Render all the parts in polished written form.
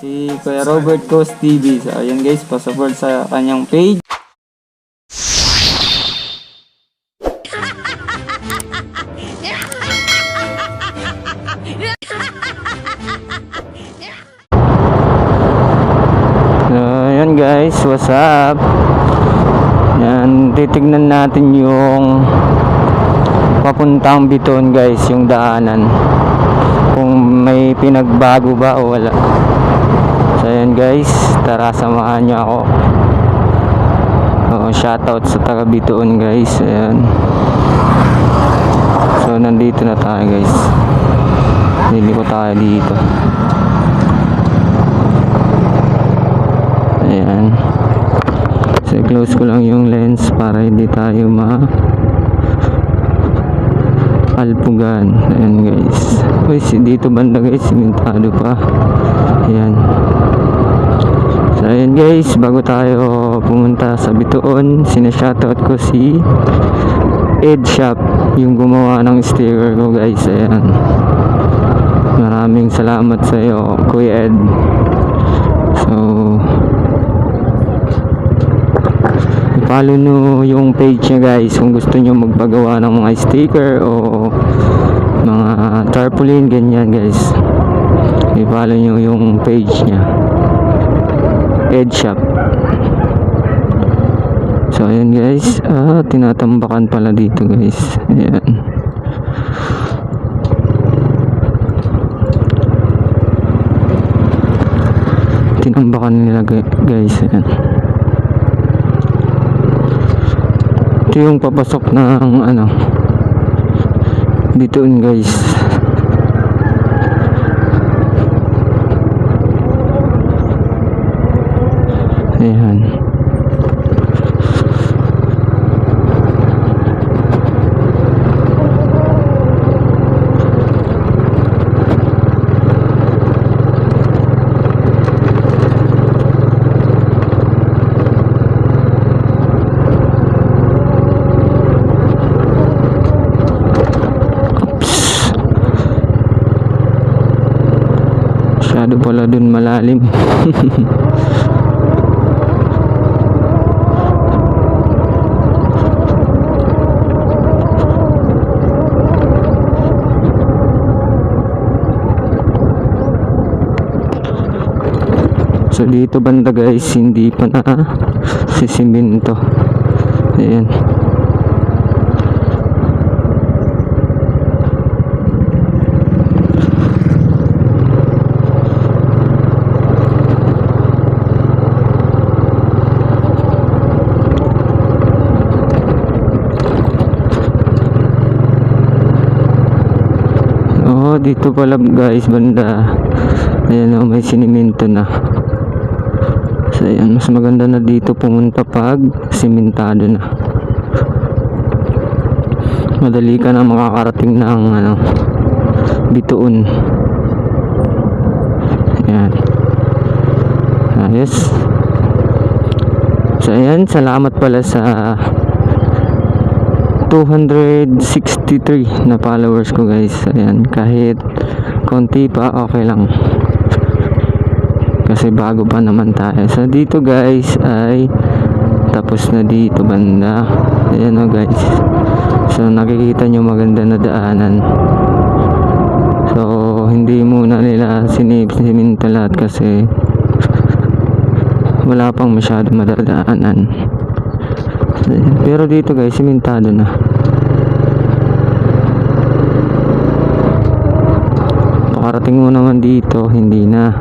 Si Kuya Robert Cos TV. So, ayan guys, pa-support sa kanyang page. So, ayan guys, what's up? Yan, titignan natin yung papuntang Biton guys, yung daanan. Kung may pinagbago ba o wala. So ayan guys, tara samahan nyo ako. Shoutout sa taga Biton guys. Ayan. So nandito na tayo guys. Liliko tayo dito. Ayan. So close ko lang yung lens para hindi tayo alpugan. Ayan guys. Uy, dito banda guys, simentado pa. Ayan. So ayan guys, bago tayo pumunta sa Bituon, sinashoutout ko si Ed Shop, yung gumawa ng sticker ko guys. Ayan. Maraming salamat sa iyo, Kuya Ed. So follow nyo yung page niya guys kung gusto nyo magpagawa ng mga sticker o mga tarpaulin, ganyan guys. I-follow nyo yung page niya, Ed Shop. So ayan guys, tinatambakan pala dito guys. Ayan. Tinambakan nila guys. Ayan. Ito yung papasok ng Bituon guys. Ayan. Masyado pala dun malalim. So dito banda guys, hindi pa na sisiminto. Ayan. Dito pala guys banda. Ayan o, may siniminto na. So ayan, mas maganda na dito pumunta pag simentado na. Madali ka na makakarating ng Bituon. Ayan. Ayos. So ayan, salamat pala sa 263 na followers ko guys. Ayan, kahit konti pa okay lang kasi bago pa naman tayo. So dito guys ay tapos na dito banda. Ayan o guys, so nakikita nyo maganda na daanan. So hindi muna nila siniminto lahat kasi wala pang masyado madadaanan. Pero dito guys, simentado na. Pakarating mo naman dito, hindi na.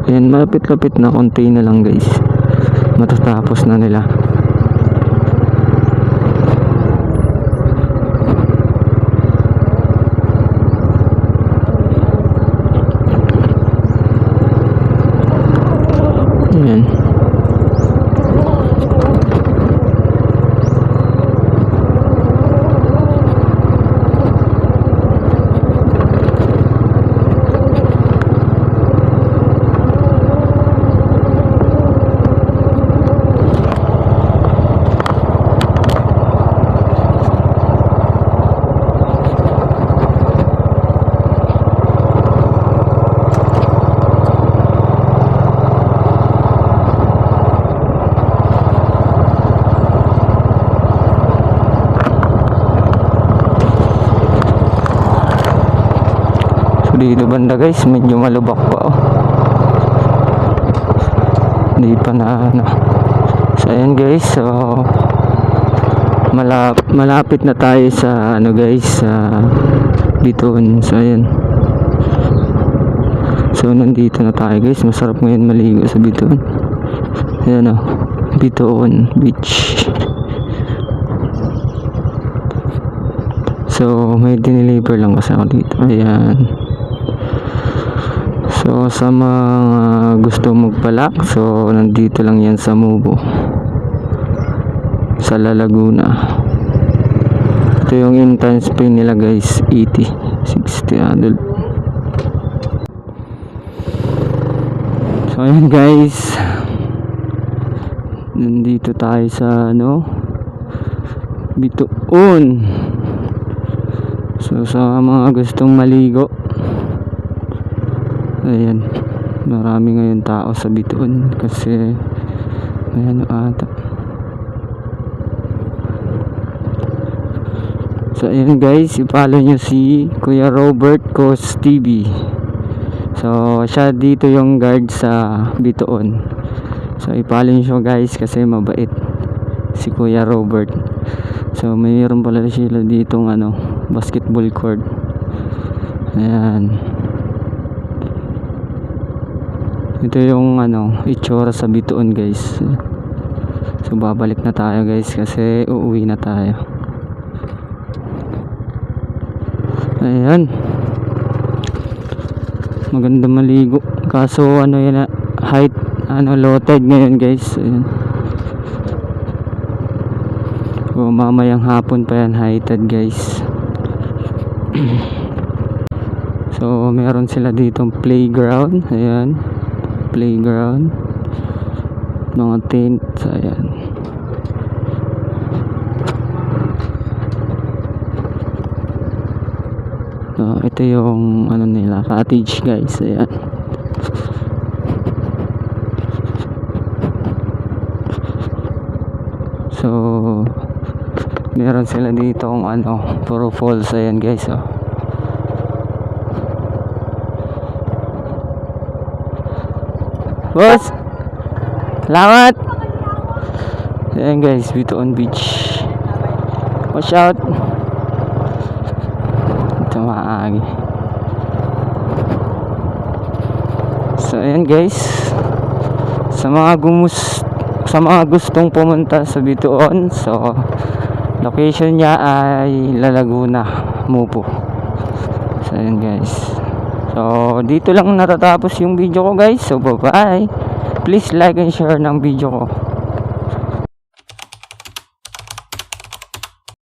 Ayan, malapit-lapit na, konti na lang guys. Matatapos na nila. Ayan. Dito banda guys, medyo malubak pa oh. Hindi pa na ano. So ayan guys, so malapit na tayo sa ano guys, sa Bituon. So ayan. So nandito na tayo guys, masarap ngayon maligo sa Bituon. Ayan oh, Bituon Beach. So may dineliver lang kasi ako dito. Ayan. So sa mga gusto magpalak, so nandito lang yan sa Mubo, sa La Laguna. Ito yung intense pay nila guys, 80, 60 adult. So ayan guys, nandito tayo sa ano, Bituon. So sa mga gustong maligo, ayan, marami ngayon tao sa Bituon kasi may ano ata. So ayan guys, i-follow nyo si Kuya Robert Cos TV. So siya dito yung guard sa Bituon. So i-follow nyo guys kasi mabait si Kuya Robert. So mayroon pala sila ditong ano, basketball court. Ayan. Ito yung ano, itsura sa Bituon guys. So babalik na tayo guys kasi uuwi na tayo. Ayan, maganda maligo kaso ano yun, height ano, low tide ngayon guys. Ayan. So mamayang hapon pa yan high tide guys. So meron sila ditong playground. Ayan, playground, mga tents. Ayan. So ito yung ano nila, cottage guys. Ayan. So meron sila ditong ano, puro falls. Ayan guys oh. Boss, salamat. Ayan guys, Bituon Beach. Watch out. Ito maagi. So ayan guys, sa mga gustong pumunta sa Bituon, so location niya ay La Laguna, Mubo. So ayan guys. So dito lang natatapos yung video ko guys. So bye bye. Please like and share ng video ko.